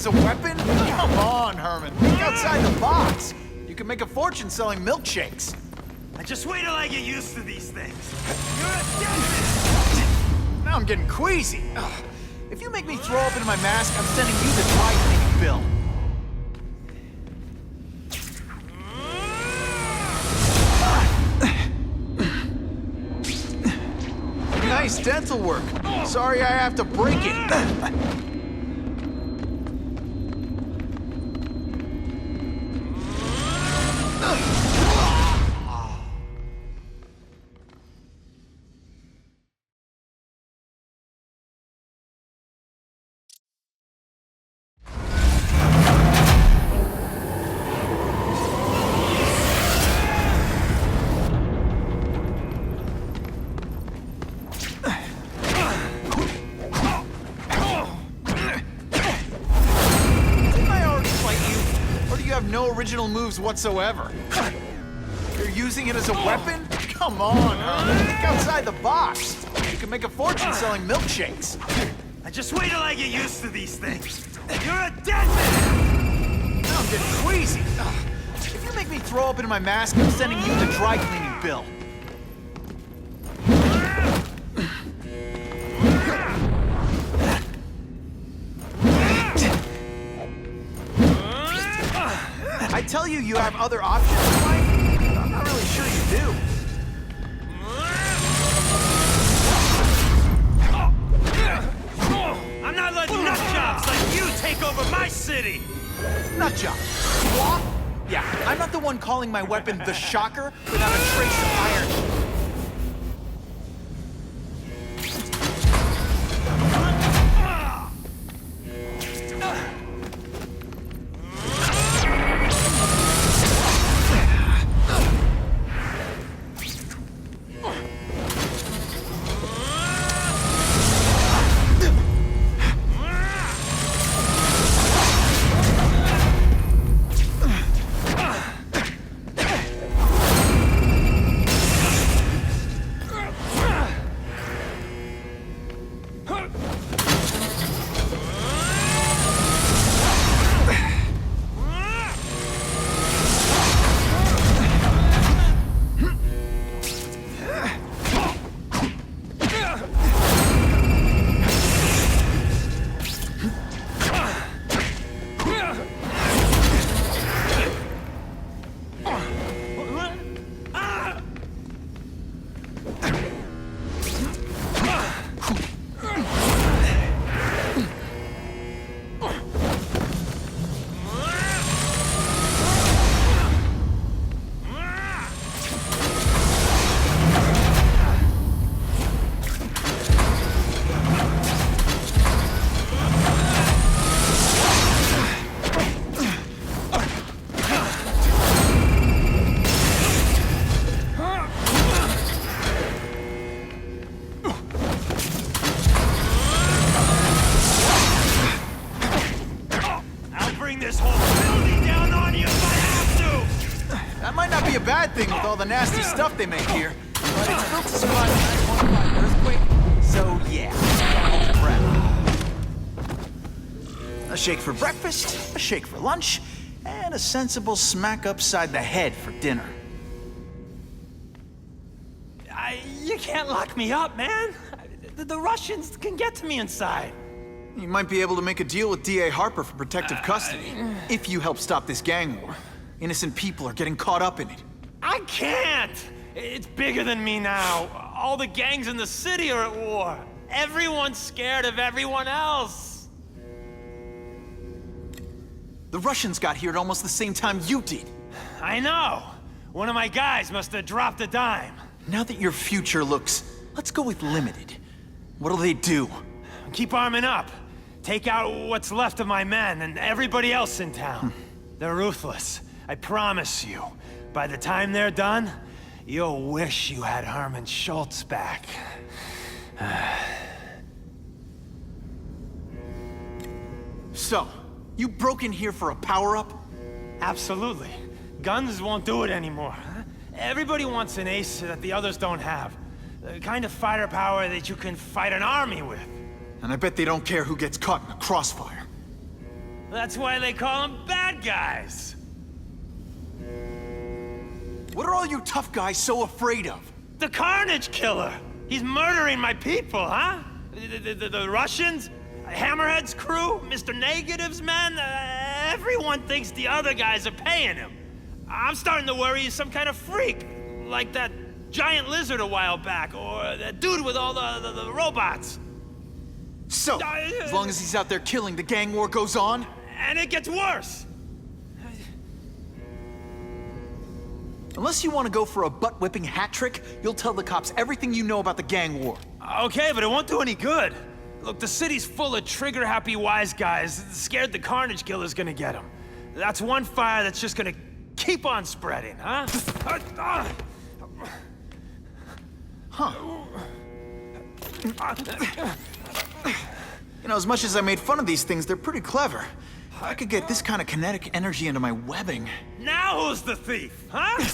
as a weapon? Come on, Herman. Think outside the box. You can make a fortune selling milkshakes. Just wait till I get used to these things. You're a dead man! Now I'm getting queasy. Ugh. If you make me throw up into my mask, I'm sending you the dry cleaning bill. Nice dental work. Sorry I have to break it. No original moves whatsoever. You're using it as a weapon? Come on, Herman. Think outside the box. You can make a fortune selling milkshakes. Just wait till I get used to these things. You're a dead man! Now I'm getting queasy. Ugh. If you make me throw up into my mask, I'm sending you the dry cleaning bill. I tell you, you have other options in life, but I'm not really sure you do. I'm not letting nutjobs like you take over my city! Nutjob? What? Yeah, I'm not the one calling my weapon the Shocker without a trace of iron. Bad thing with all the nasty stuff they make here, but it's built to survive a 9.5 earthquake, so yeah, a shake for breakfast, a shake for lunch, and a sensible smack upside the head for dinner. You can't lock me up, man. The Russians can get to me inside. You might be able to make a deal with D.A. Harper for protective custody, if you help stop this gang war. Innocent people are getting caught up in it. I can't! It's bigger than me now. All the gangs in the city are at war. Everyone's scared of everyone else. The Russians got here at almost the same time you did. I know. One of my guys must have dropped a dime. Now that your future looks, let's go with limited. What'll they do? Keep arming up. Take out what's left of my men and everybody else in town. They're ruthless. I promise you. By the time they're done, you'll wish you had Herman Schultz back. So, you broke in here for a power-up? Absolutely. Guns won't do it anymore. Everybody wants an ace that the others don't have. The kind of fighter power that you can fight an army with. And I bet they don't care who gets caught in a crossfire. That's why they call them bad guys. What are all you tough guys so afraid of? The Carnage Killer! He's murdering my people, huh? The Russians? Hammerhead's crew? Mr. Negative's men? Everyone thinks the other guys are paying him. I'm starting to worry he's some kind of freak. Like that giant lizard a while back, or that dude with all the robots. So, as long as he's out there killing, the gang war goes on? And it gets worse! Unless you want to go for a butt-whipping hat trick, you'll tell the cops everything you know about the gang war. Okay, but it won't do any good. Look, the city's full of trigger-happy wise guys, scared the Carnage Killer's gonna get them. That's one fire that's just gonna keep on spreading, huh? Huh. You know, as much as I made fun of these things, they're pretty clever. I could get this kind of kinetic energy into my webbing. Now who's the thief, huh?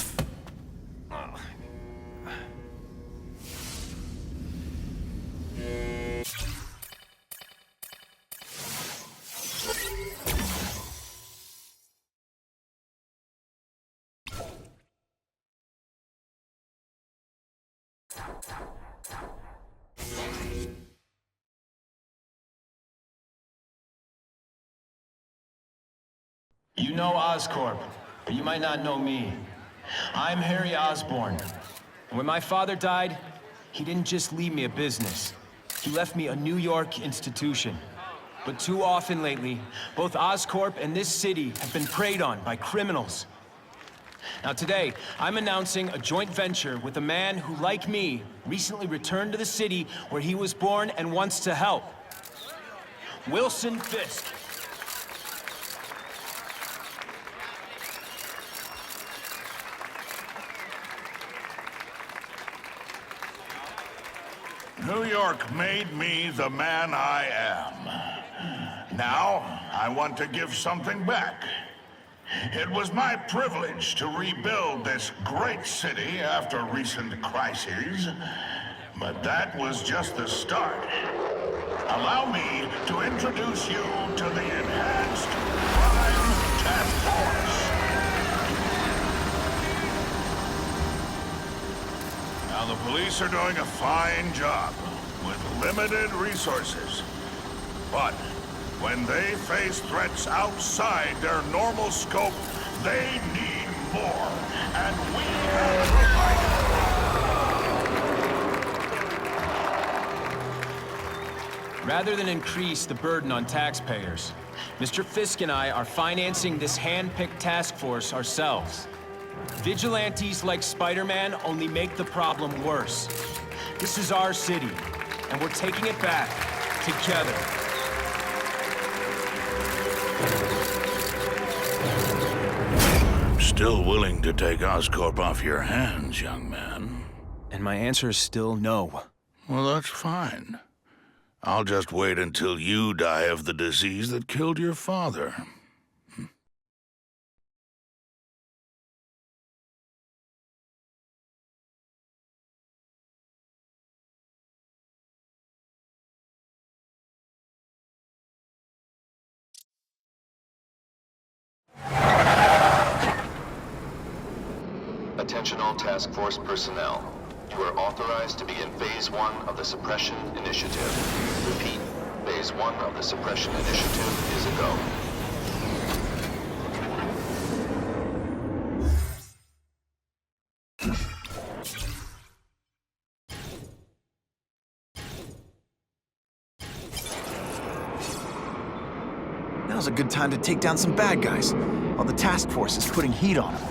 You know Oscorp, but you might not know me. I'm Harry Osborn. And when my father died, he didn't just leave me a business. He left me a New York institution. But too often lately, both Oscorp and this city have been preyed on by criminals. Now today, I'm announcing a joint venture with a man who, like me, recently returned to the city where he was born and wants to help. Wilson Fisk. New York made me the man I am. Now, I want to give something back. It was my privilege to rebuild this great city after recent crises, but that was just the start. Allow me to introduce you to the Enhanced Crime Task Force. Now, the police are doing a fine job with limited resources. But when they face threats outside their normal scope, they need more. And we have provided. Rather than increase the burden on taxpayers, Mr. Fisk and I are financing this hand-picked task force ourselves. Vigilantes like Spider-Man only make the problem worse. This is our city, and we're taking it back together. I'm still willing to take Oscorp off your hands, young man. And my answer is still no. Well, that's fine. I'll just wait until you die of the disease that killed your father. Attention all task force personnel. You are authorized to begin Phase 1 of the Suppression Initiative. Repeat, Phase 1 of the Suppression Initiative is a go. Now's a good time to take down some bad guys, while the task force is putting heat on them.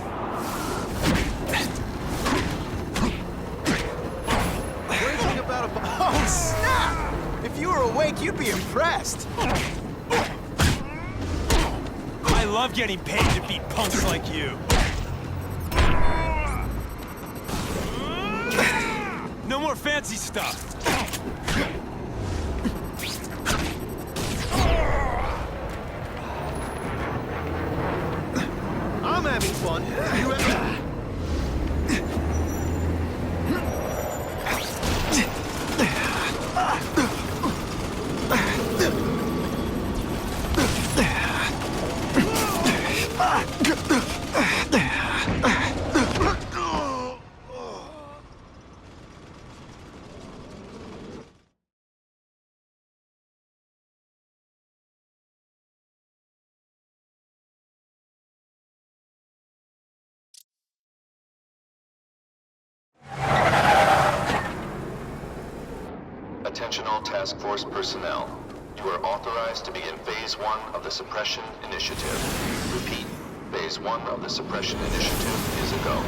Raging about a... Oh, snap! If you were awake, you'd be impressed. I love getting paid to beat punks like you. No more fancy stuff. I'm having fun. You have... Attention all task force personnel. You are authorized to begin Phase 1 of the Suppression Initiative. Repeat, Phase 1 of the Suppression Initiative is a go.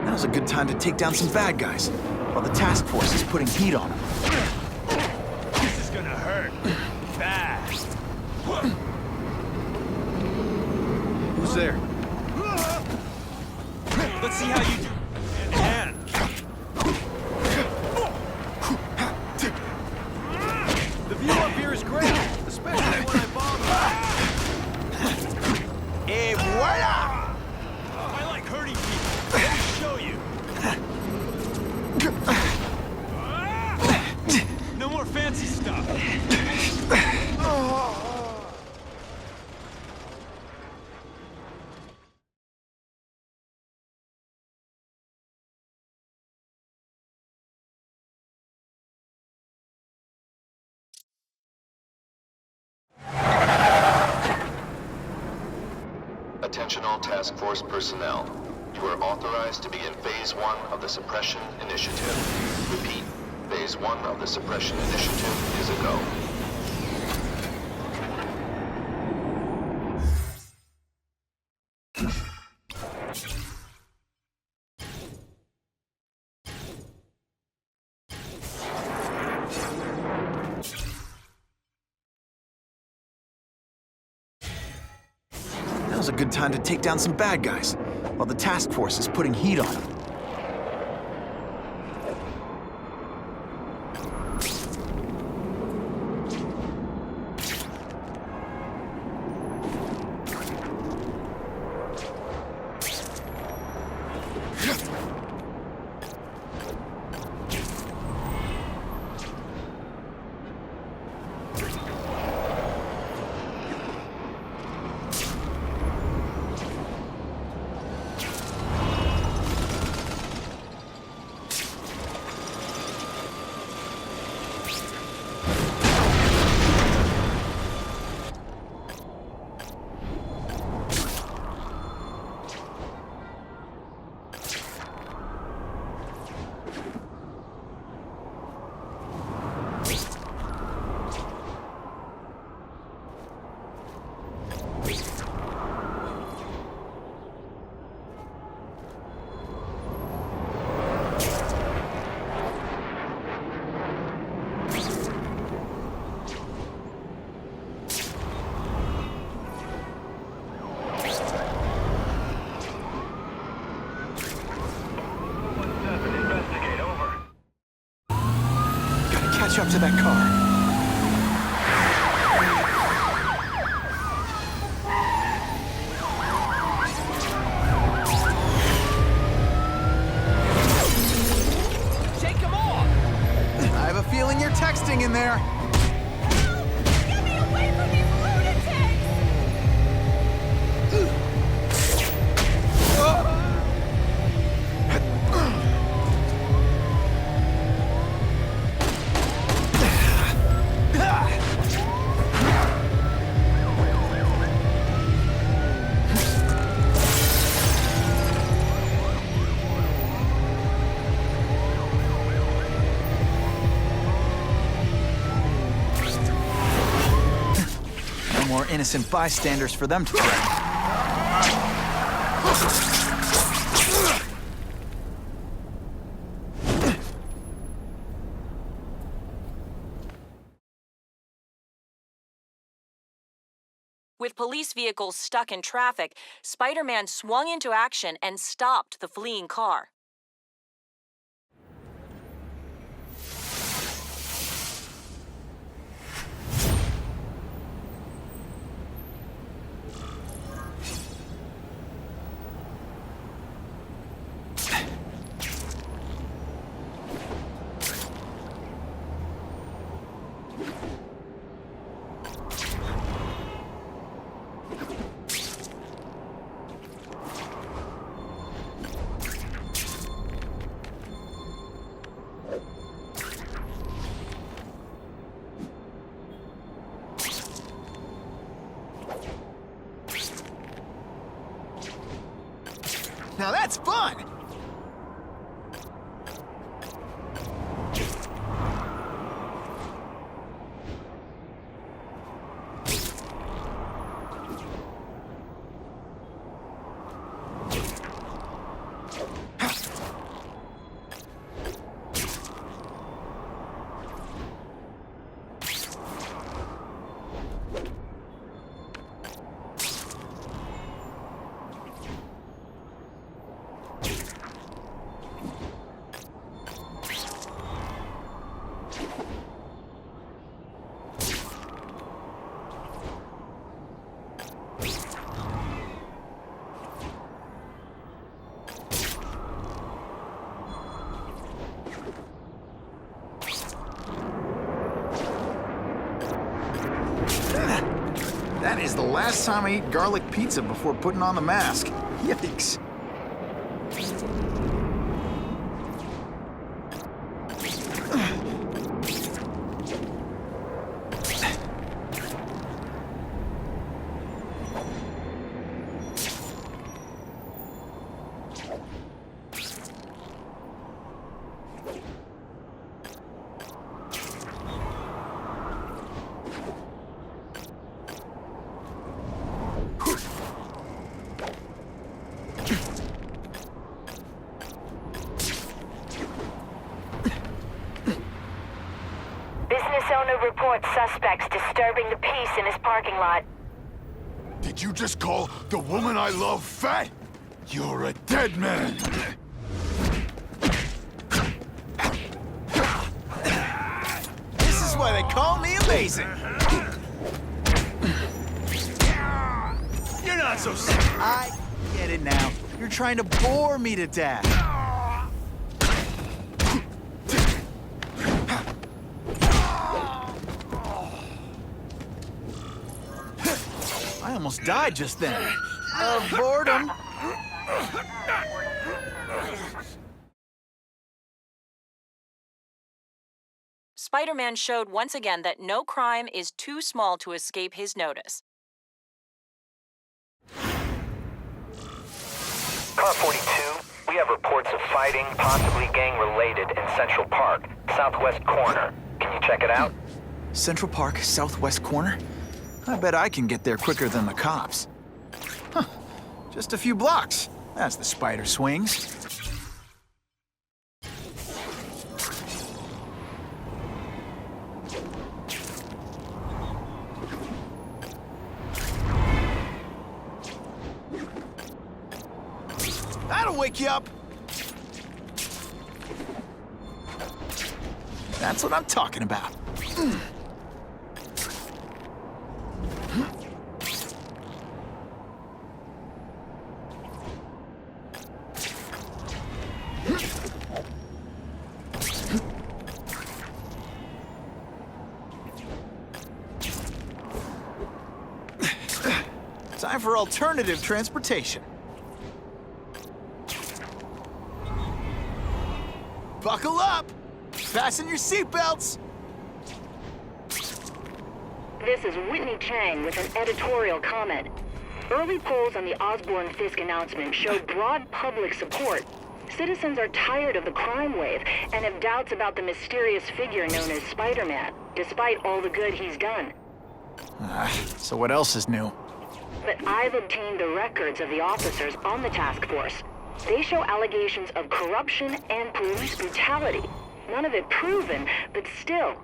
Now's a good time to take down some bad guys, while the task force is putting heat on them. This is gonna hurt. Bad. Who's there? Let's see how you do. Hand. The view up here is great, especially when I bomb. Et voila! I like hurting people. Let me show you. No more fancy stuff. Attention all task force personnel. You are authorized to begin Phase 1 of the Suppression Initiative. Repeat, Phase 1 of the Suppression Initiative is a go. Now's a good time to take down some bad guys, while the task force is putting heat on them. Catch up to that car. Shake them off! I have a feeling you're texting in there. Get me away from these lunatics! No more innocent bystanders for them to track. With police vehicles stuck in traffic, Spider-Man swung into action and stopped the fleeing car. Now that's fun! That is the last time I eat garlic pizza before putting on the mask. Yikes. Owner reports suspects disturbing the peace in his parking lot. Did you just call the woman I love fat? You're a dead man. This is why they call me amazing. You're not so sick. I get it now. You're trying to bore me to death. I almost died just then. Of boredom. Spider-Man showed once again that no crime is too small to escape his notice. Car 42, we have reports of fighting, possibly gang-related, in Central Park, southwest corner. Can you check it out? Central Park, southwest corner? I bet I can get there quicker than the cops. Huh. Just a few blocks. As the spider swings. That'll wake you up. That's what I'm talking about. Time for alternative transportation. Buckle up! Fasten your seatbelts! This is Whitney Chang with an editorial comment. Early polls on the Osborn-Fisk announcement showed broad public support. Citizens are tired of the crime wave and have doubts about the mysterious figure known as Spider-Man, despite all the good he's done. So what else is new? But I've obtained the records of the officers on the task force. They show allegations of corruption and police brutality. None of it proven, but still.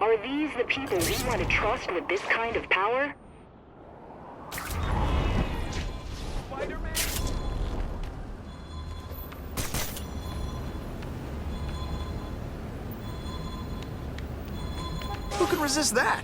Are these the people we want to trust with this kind of power? Spider-Man! Who can resist that?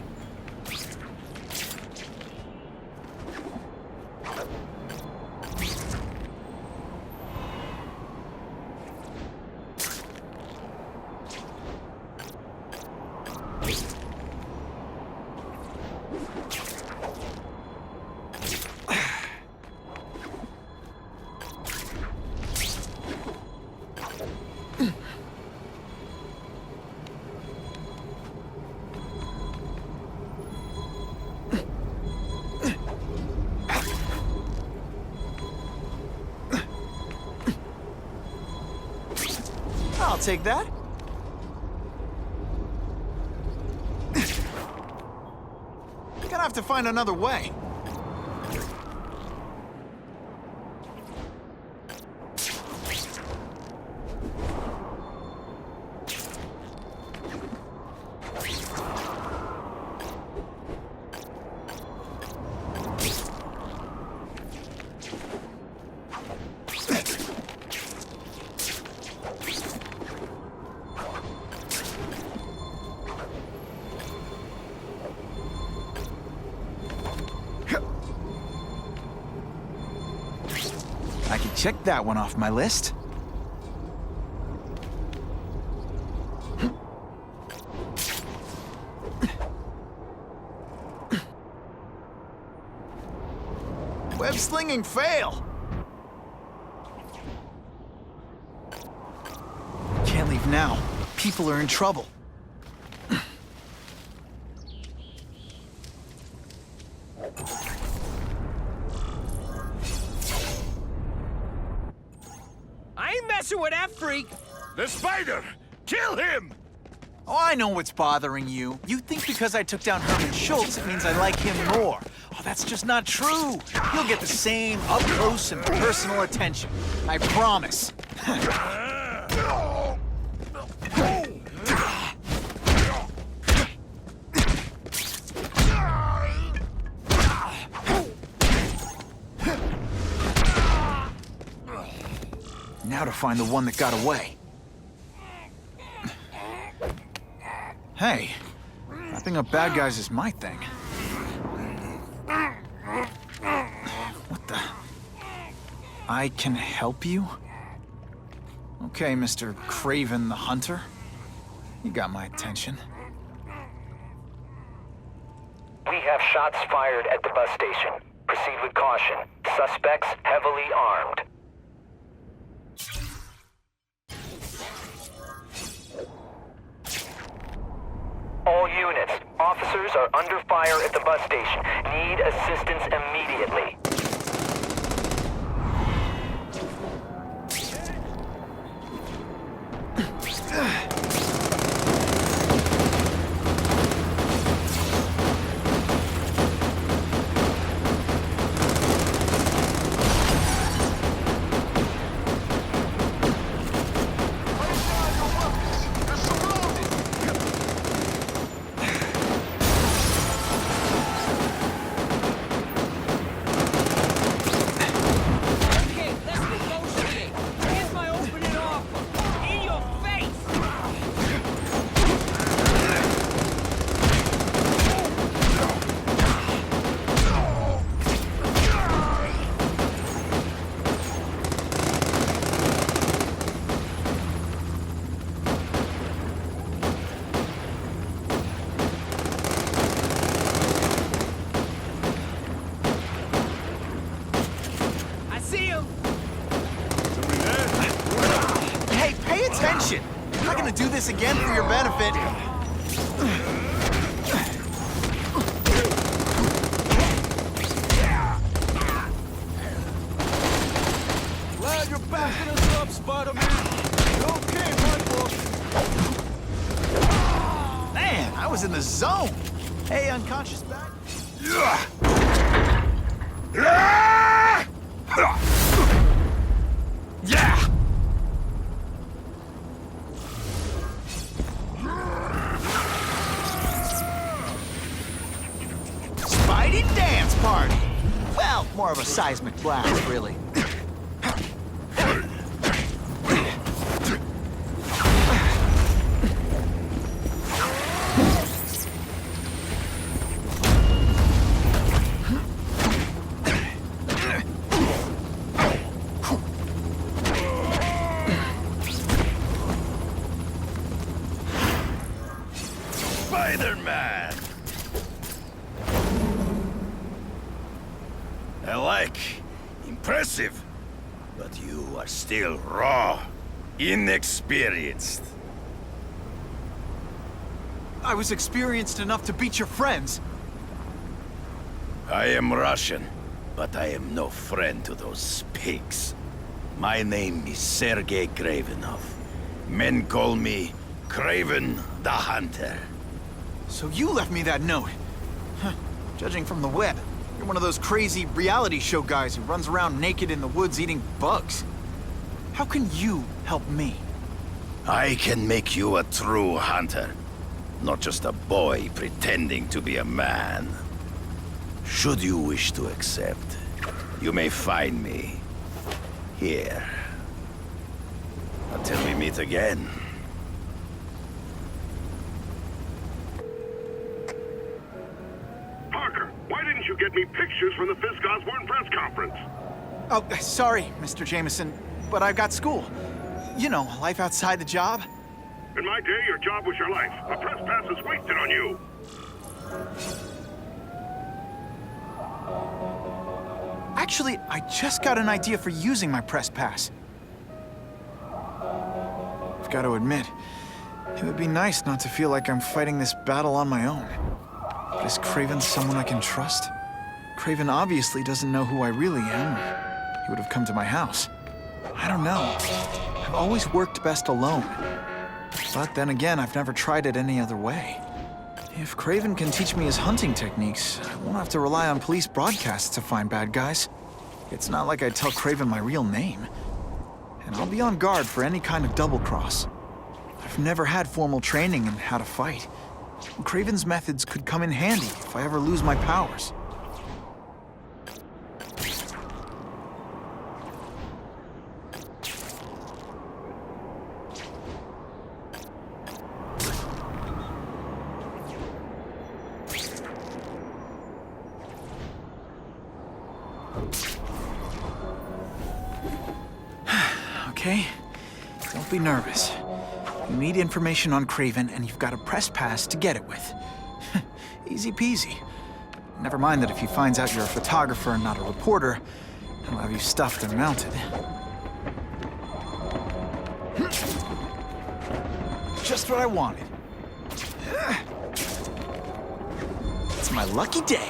take that. Gonna have to find another way. I can check that one off my list. Web slinging fail. Can't leave now. People are in trouble. I ain't messing with that freak! The spider! Kill him! Oh, I know what's bothering you. You think because I took down Herman Schultz, it means I like him more. Oh, that's just not true. You'll get the same up-close and personal attention. I promise. Now to find the one that got away. Hey, wrapping up bad guys is my thing. What the? I can help you? Okay, Mr. Craven the Hunter. You got my attention. We have shots fired at the bus station. Proceed with caution. Suspects heavily armed. All units, officers are under fire at the bus station. Need assistance immediately. Okay, let's negotiate! Here's my opening offer! In your face! I see him! Hey, pay attention! I'm not gonna do this again for your benefit. Glad you're backing us up, Spider-Man! Okay, Michael! Man, I was in the zone. Hey, unconscious back. Yeah! Spidey dance party! Well, more of a seismic blast, really. Spider-Man! I like. Impressive. But you are still raw. Inexperienced. I was experienced enough to beat your friends. I am Russian, but I am no friend to those pigs. My name is Sergei Gravenov. Men call me Craven the Hunter. So you left me that note. Huh. Judging from the web, you're one of those crazy reality show guys who runs around naked in the woods eating bugs. How can you help me? I can make you a true hunter, not just a boy pretending to be a man. Should you wish to accept, you may find me here. Until we meet again. Parker, why didn't you get me pictures from the Fisk Osborn press conference? Oh, sorry, Mr. Jameson, but I've got school. You know, life outside the job. In my day, your job was your life. A press pass is wasted on you. Actually, I just got an idea for using my press pass. I've got to admit, it would be nice not to feel like I'm fighting this battle on my own. But is Craven someone I can trust? Craven obviously doesn't know who I really am. He would have come to my house. I don't know. I've always worked best alone. But then again, I've never tried it any other way. If Craven can teach me his hunting techniques, I won't have to rely on police broadcasts to find bad guys. It's not like I'd tell Craven my real name. And I'll be on guard for any kind of double-cross. I've never had formal training in how to fight. Craven's methods could come in handy if I ever lose my powers. Okay? Don't be nervous. You need information on Craven, and you've got a press pass to get it with. Easy peasy. Never mind that if he finds out you're a photographer and not a reporter, he'll have you stuffed and mounted. Just what I wanted. It's my lucky day.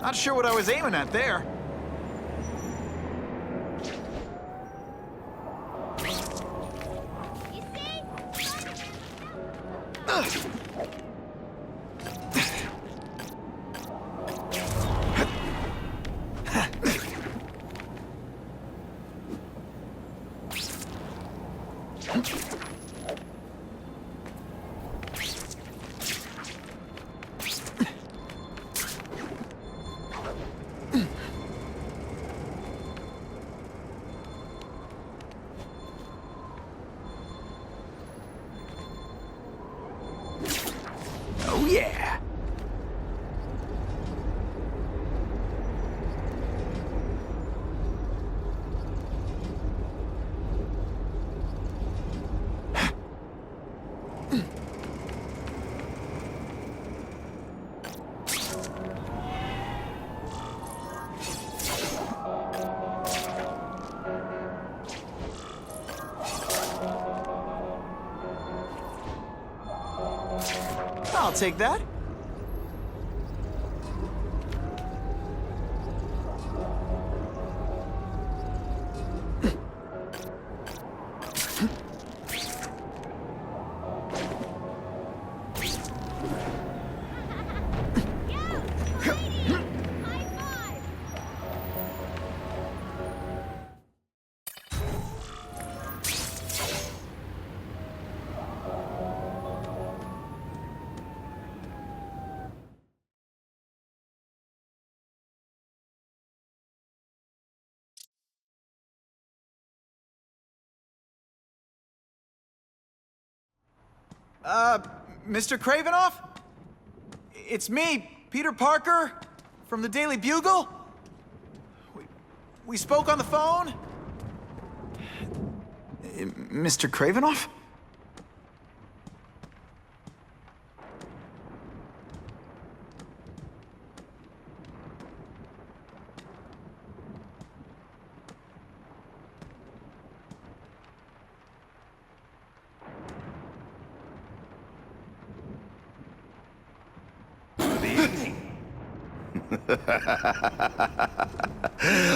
Not sure what I was aiming at there. Oh, yeah. I'll take that. Mr. Kravinoff? It's me, Peter Parker, from the Daily Bugle. We spoke on the phone? Mr. Kravinoff?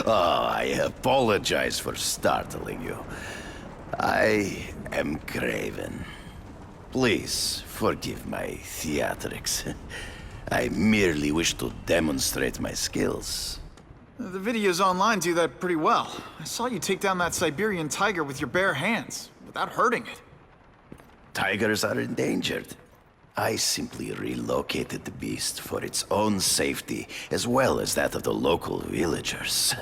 Oh, I apologize for startling you. I am Craven. Please forgive my theatrics. I merely wish to demonstrate my skills. The videos online do that pretty well. I saw you take down that Siberian tiger with your bare hands, without hurting it. Tigers are endangered. I simply relocated the beast for its own safety, as well as that of the local villagers.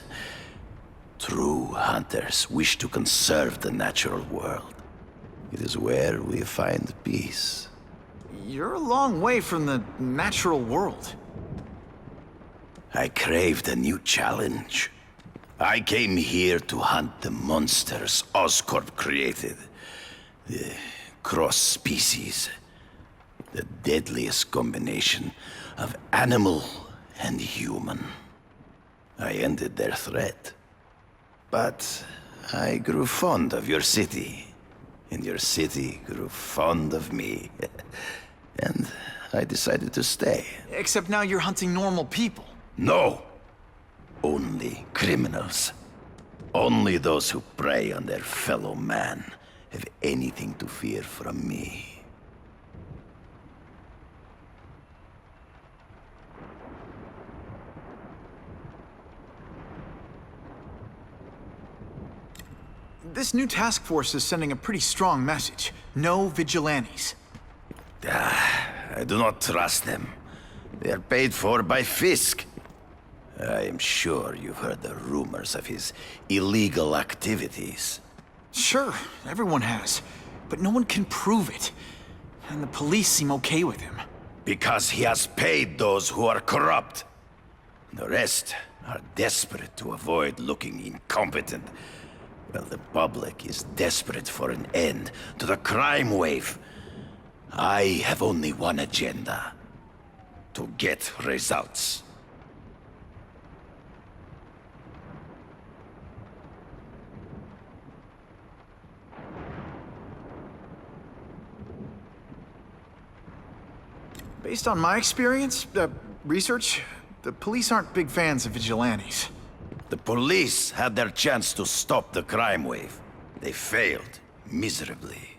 True hunters wish to conserve the natural world. It is where we find peace. You're a long way from the natural world. I craved a new challenge. I came here to hunt the monsters Oscorp created. The cross-species. The deadliest combination of animal and human. I ended their threat. But I grew fond of your city. And your city grew fond of me. And I decided to stay. Except now you're hunting normal people. No! Only criminals. Only those who prey on their fellow man have anything to fear from me. This new task force is sending a pretty strong message. No vigilantes. I do not trust them. They are paid for by Fisk. I am sure you've heard the rumors of his illegal activities. Sure, everyone has. But no one can prove it. And the police seem okay with him. Because he has paid those who are corrupt. The rest are desperate to avoid looking incompetent. Well, the public is desperate for an end to the crime wave. I have only one agenda. To get results. Based on my experience, research, the police aren't big fans of vigilantes. The police had their chance to stop the crime wave. They failed miserably.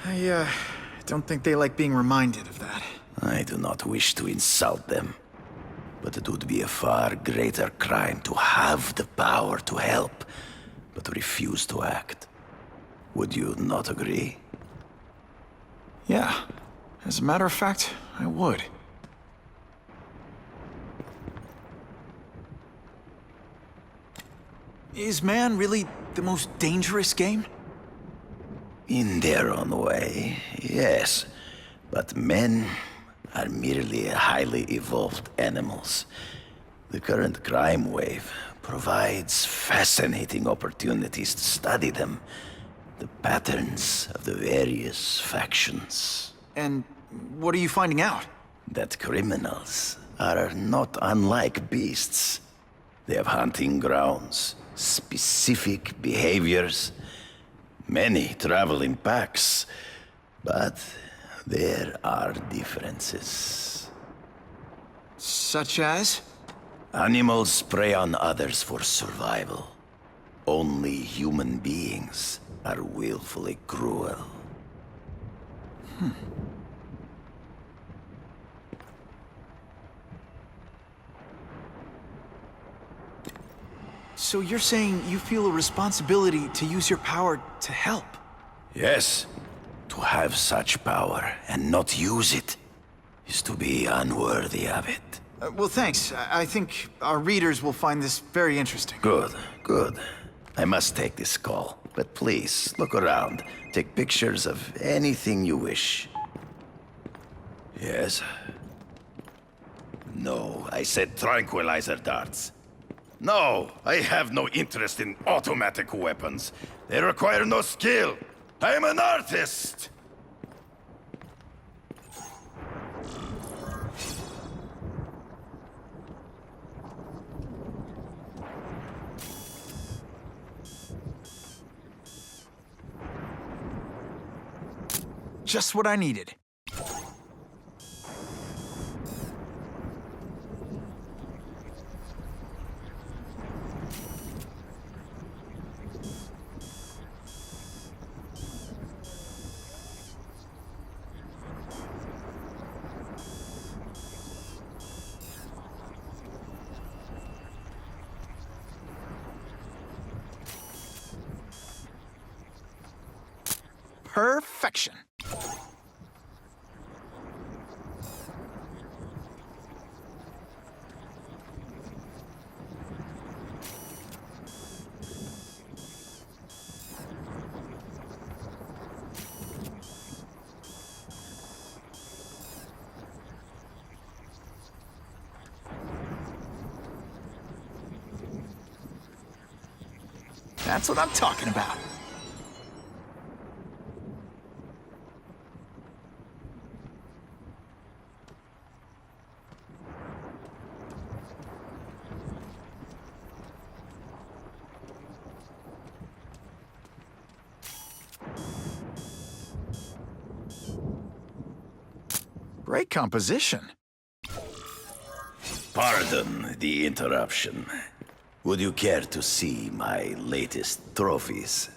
I don't think they like being reminded of that. I do not wish to insult them, but it would be a far greater crime to have the power to help, but refuse to act. Would you not agree? Yeah. As a matter of fact, I would. Is man really the most dangerous game? In their own way, yes. But men are merely highly evolved animals. The current crime wave provides fascinating opportunities to study them. The patterns of the various factions. And what are you finding out? That criminals are not unlike beasts. They have hunting grounds, specific behaviors. Many travel in packs, but there are differences. Such as? Animals prey on others for survival. Only human beings are willfully cruel. So you're saying you feel a responsibility to use your power to help? Yes. To have such power and not use it is to be unworthy of it. Well, thanks. I think our readers will find this very interesting. Good, good. I must take this call, but please, look around. Take pictures of anything you wish. Yes? No, I said tranquilizer darts. No, I have no interest in automatic weapons. They require no skill. I am an artist! Just what I needed. Perfection. That's what I'm talking about. Great composition. Pardon the interruption. Would you care to see my latest trophies?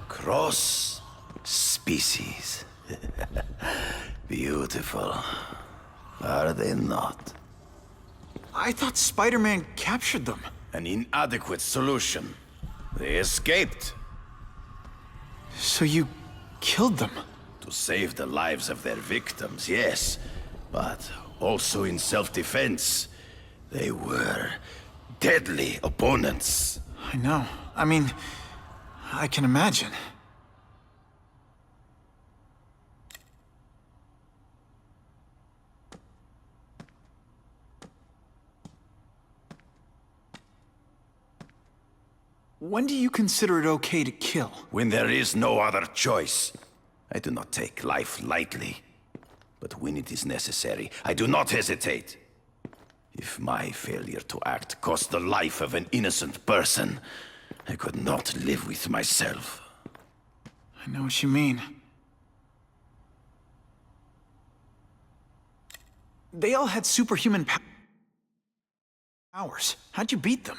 Cross species. Beautiful. Are they not? I thought Spider-Man captured them. An inadequate solution. They escaped. So you killed them? To save the lives of their victims, yes. But also in self-defense. They were deadly opponents. I know. I mean, I can imagine. When do you consider it okay to kill? When there is no other choice. I do not take life lightly. But when it is necessary, I do not hesitate. If my failure to act cost the life of an innocent person, I could not live with myself. I know what you mean. They all had superhuman powers. How'd you beat them?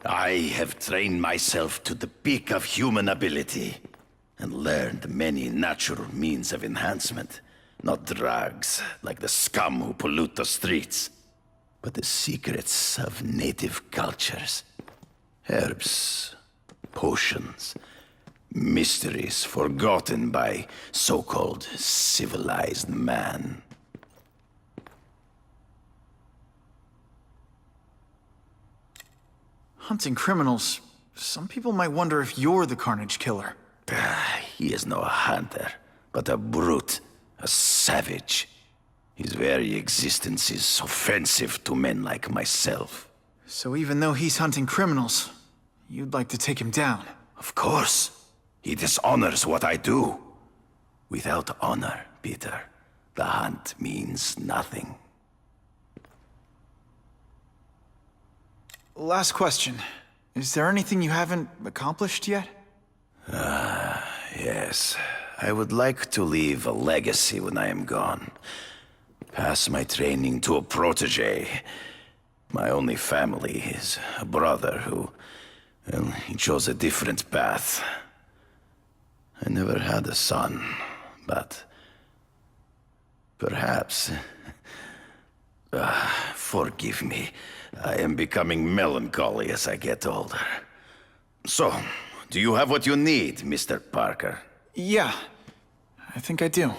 I have trained myself to the peak of human ability, and learned many natural means of enhancement. Not drugs, like the scum who pollute the streets, but the secrets of native cultures. Herbs, potions, mysteries forgotten by so-called civilized man. Hunting criminals, some people might wonder if you're the Carnage Killer. He is no hunter, but a brute, a savage. His very existence is offensive to men like myself. So even though he's hunting criminals, you'd like to take him down? Of course. He dishonors what I do. Without honor, Peter, the hunt means nothing. Last question. Is there anything you haven't accomplished yet? Yes. I would like to leave a legacy when I am gone. Pass my training to a protege. My only family is a brother who, well, he chose a different path. I never had a son, but perhaps... forgive me. I am becoming melancholy as I get older. So, do you have what you need, Mr. Parker? Yeah, I think I do.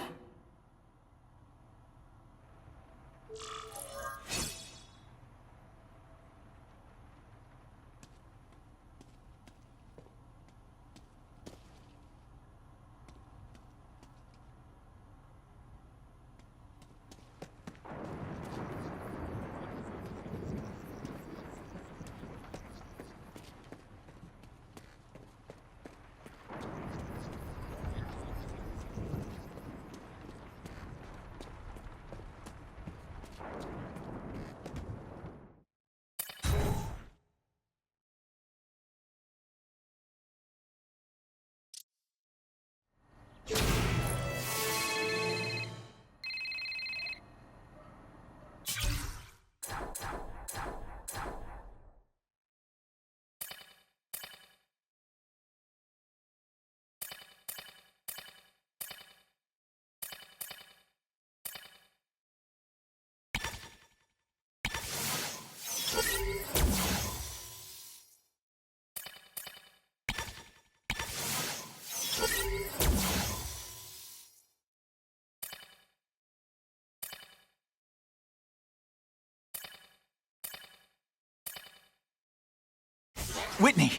Whitney!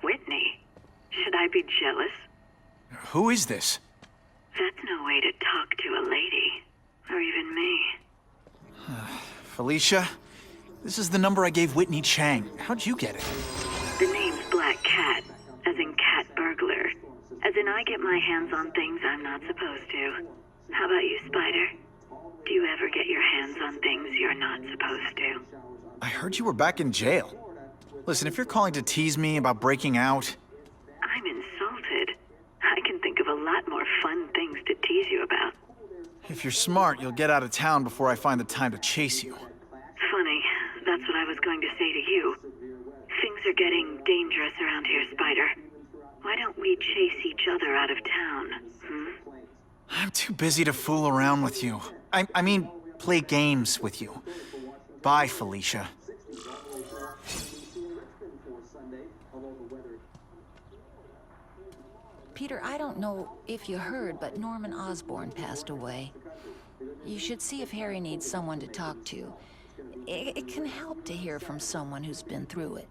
Whitney? Should I be jealous? Who is this? That's no way to talk to a lady. Or even me. Felicia? This is the number I gave Whitney Chang. How'd you get it? The name's Black Cat, as in cat burglar. As in I get my hands on things I'm not supposed to. How about you, Spider? Do you ever get your hands on things you're not supposed to? I heard you were back in jail. Listen, if you're calling to tease me about breaking out... I'm insulted. I can think of a lot more fun things to tease you about. If you're smart, you'll get out of town before I find the time to chase you. Funny. That's what I was going to say to you. Things are getting dangerous around here, Spider. Why don't we chase each other out of town, I'm too busy to fool around with you. I mean, play games with you. Bye, Felicia. Peter, I don't know if you heard, but Norman Osborn passed away. You should see if Harry needs someone to talk to. It can help to hear from someone who's been through it.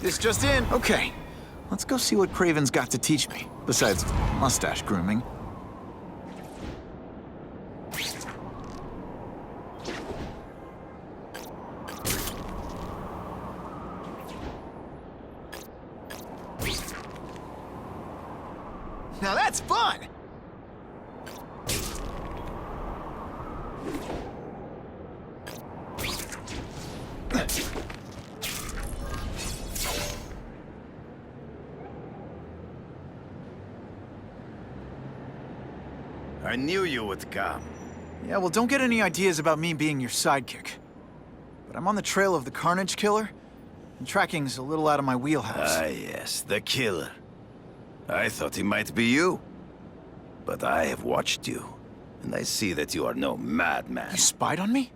This just in. Okay, let's go see what Craven's got to teach me, besides mustache grooming. Now that's fun! I knew you would come. Yeah, well, don't get any ideas about me being your sidekick. But I'm on the trail of the Carnage Killer, and tracking's a little out of my wheelhouse. Ah, yes, the killer. I thought he might be you. But I have watched you, and I see that you are no madman. You spied on me?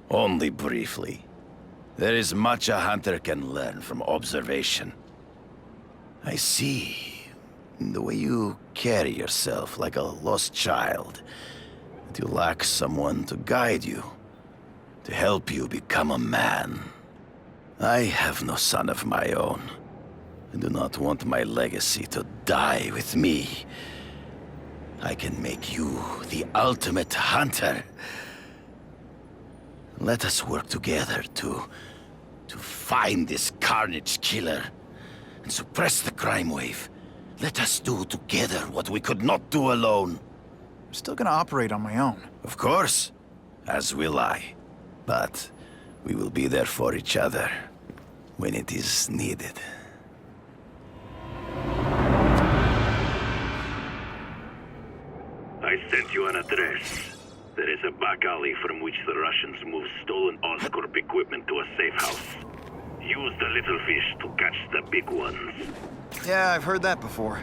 Only briefly. There is much a hunter can learn from observation. I see in the way you carry yourself like a lost child, that you lack someone to guide you, to help you become a man. I have no son of my own. I do not want my legacy to die with me. I can make you the ultimate hunter. Let us work together to find this Carnage Killer and suppress the crime wave. Let us do together what we could not do alone. I'm still gonna operate on my own. Of course, as will I. But we will be there for each other when it is needed. I sent you an address. There is a back alley from which the Russians move stolen Oscorp equipment to a safe house. Use the little fish to catch the big ones. Yeah, I've heard that before.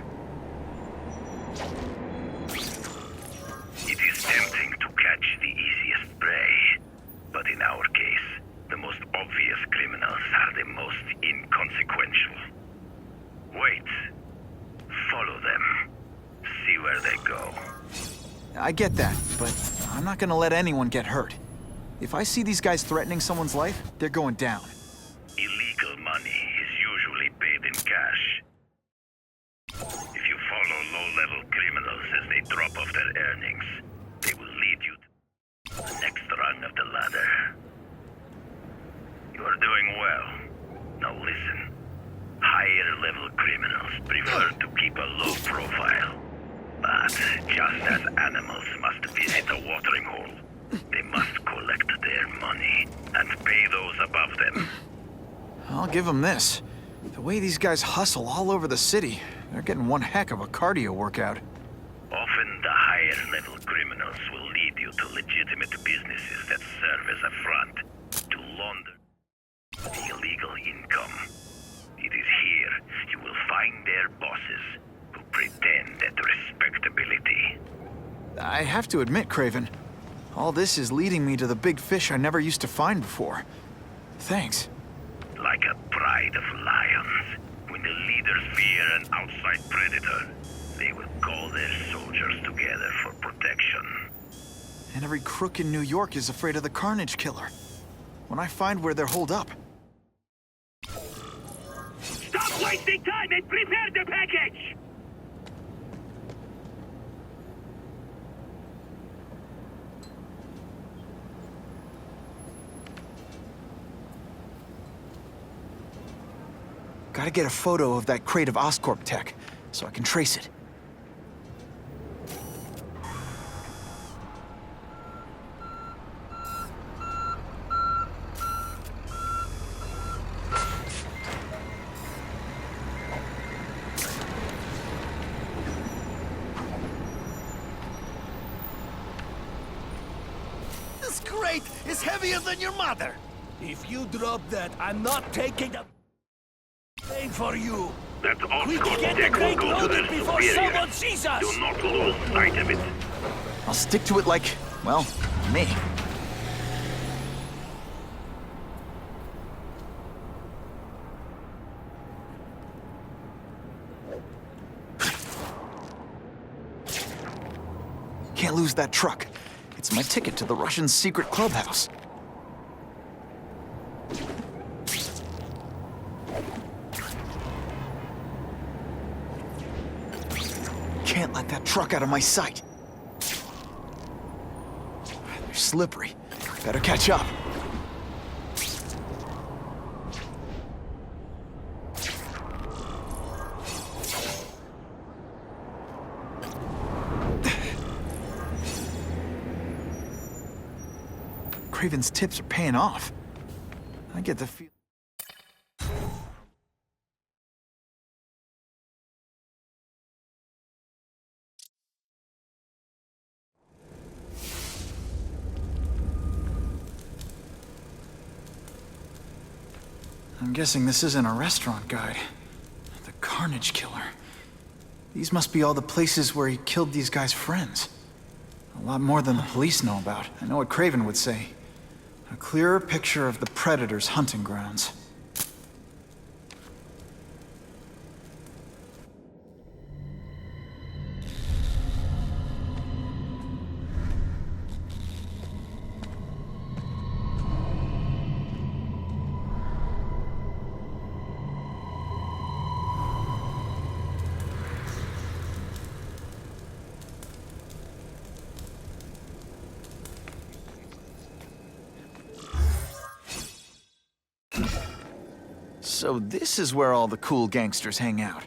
It is tempting to catch the easiest prey. But in our case, the most obvious criminals are the most inconsequential. Wait. Follow them. See where they go. I get that, but I'm not gonna let anyone get hurt. If I see these guys threatening someone's life, they're going down. Illegal money is usually paid in cash. If you follow low-level criminals as they drop off their earnings, they will lead you to the next rung of the ladder. You are doing well. Now listen. Higher-level criminals prefer to keep a low profile. But But just as animals must visit a watering hole, they must collect their money and pay those above them. I'll give them this. The way these guys hustle all over the city, they're getting one heck of a cardio workout. Often the higher level criminals will lead you to legitimate businesses that serve as a front to launder the illegal income. It is here you will find their bosses who pretend at respectability. I have to admit, Craven, all this is leading me to the big fish I never used to find before. Thanks. Like a pride of lions, when the leaders fear an outside predator, they will call their soldiers together for protection. And every crook in New York is afraid of the Carnage Killer. When I find where they're holed up... Stop wasting time and prepare the package! Gotta get a photo of that crate of Oscorp tech, so I can trace it. This crate is heavier than your mother! If you drop that, I'm not taking the thing for you. That Quick, Oscorp get the tech will crate go to loaded their before superiors. someone sees us! Do not lose sight of it. I'll stick to it like, well, me. Can't lose that truck. It's my ticket to the Russian secret clubhouse. Can't let that truck out of my sight. They're slippery. Better catch up. Craven's tips are paying off. I get the feel. I'm guessing this isn't a restaurant guide. The Carnage Killer. These must be all the places where he killed these guys' friends. A lot more than the police know about. I know what Craven would say. A clearer picture of the Predator's hunting grounds. So this is where all the cool gangsters hang out.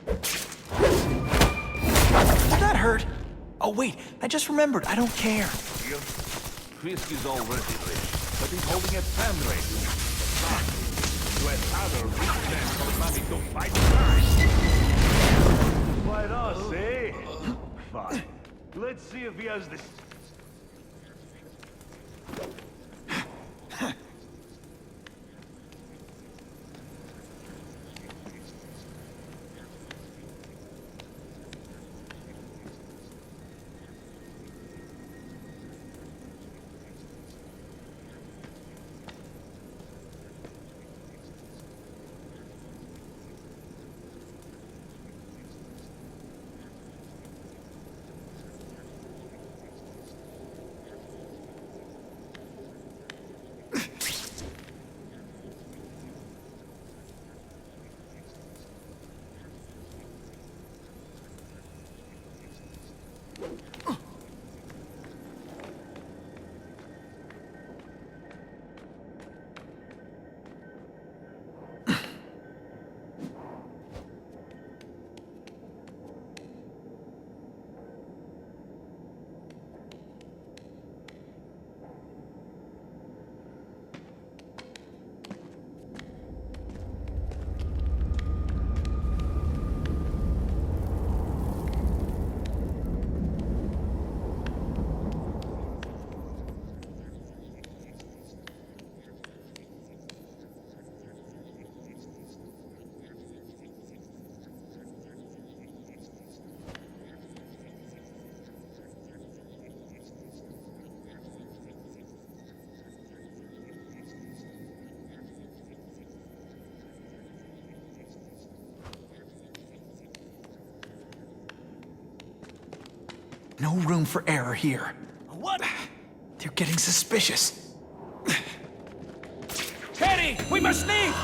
Did that hurt? Oh wait, I just remembered, I don't care. Chris is already rich, but he's holding a fundraiser. To another rich man for money to fight crime. Fight us, eh? Fine. Let's see if he has this. No room for error here. What? They're getting suspicious. Harry, we must leave!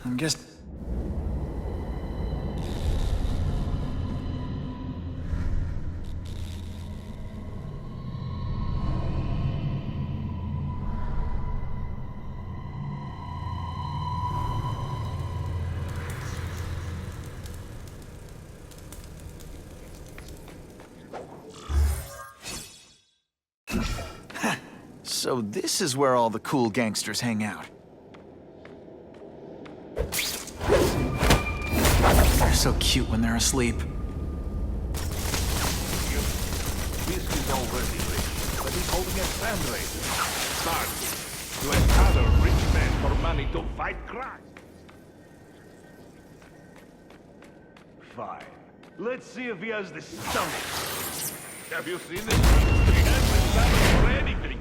I'm just... So this is where all the cool gangsters hang out. They're so cute when they're asleep. This is already rich, but he's holding a fundraiser. Start to empower rich men for money to fight crime. Fine. Let's see if he has the stomach. Have you seen this? He hasn't done for anything.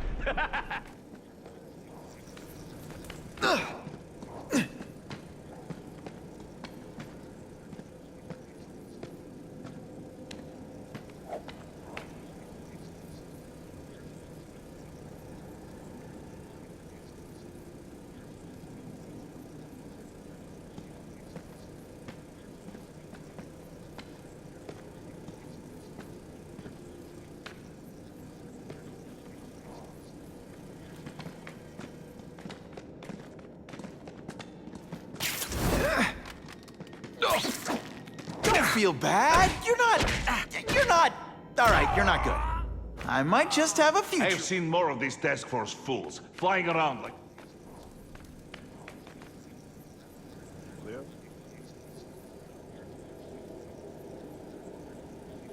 Don't feel bad. You're not... All right, you're not good. I might just have a future. I've seen more of these task force fools flying around like... Clear?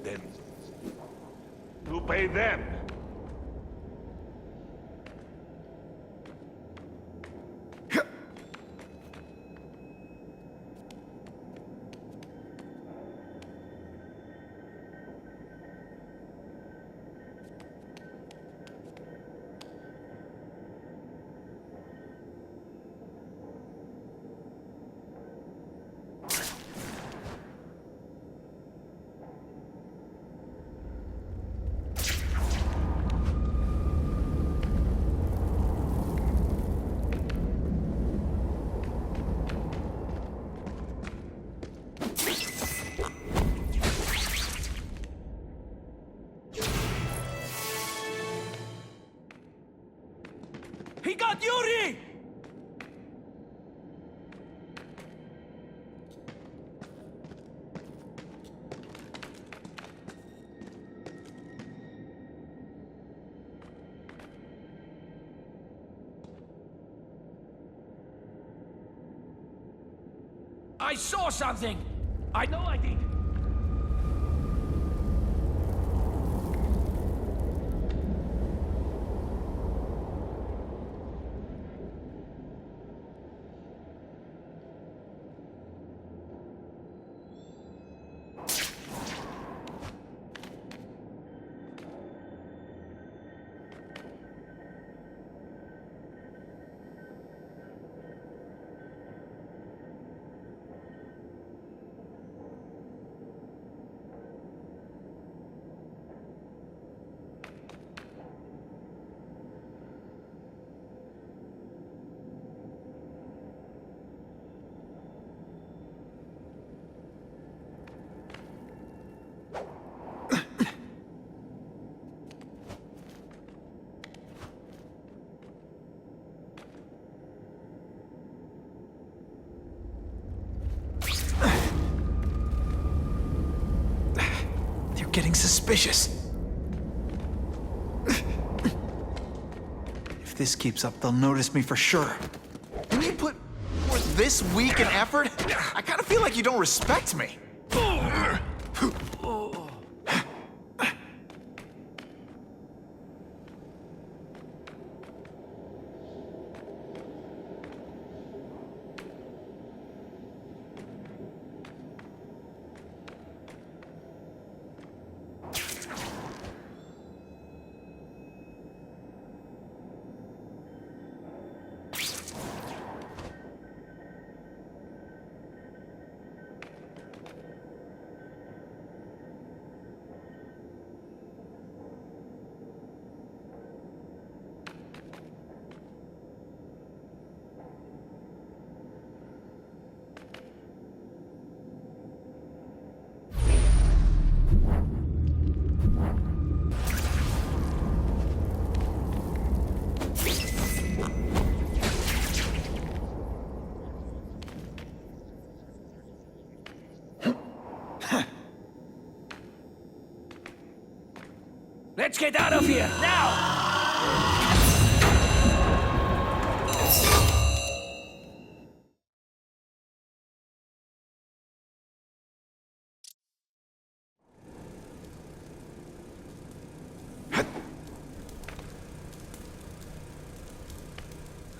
Then... who paid them? He got Yuri! I saw something! I know I did! Getting suspicious. If this keeps up, they'll notice me for sure. When you put forth this week and effort, I kind of feel like you don't respect me. Let's get out of here, now!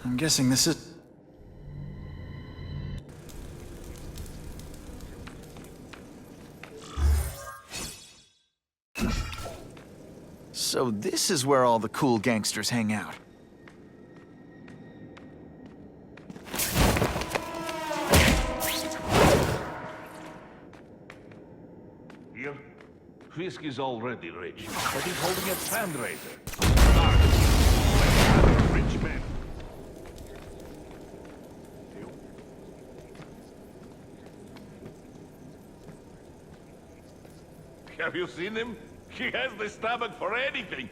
I'm guessing this is... So this is where all the cool gangsters hang out. Here, Fisk is already rich, but he's holding a fundraiser. Rich men. Have you seen him? He has the stomach for anything.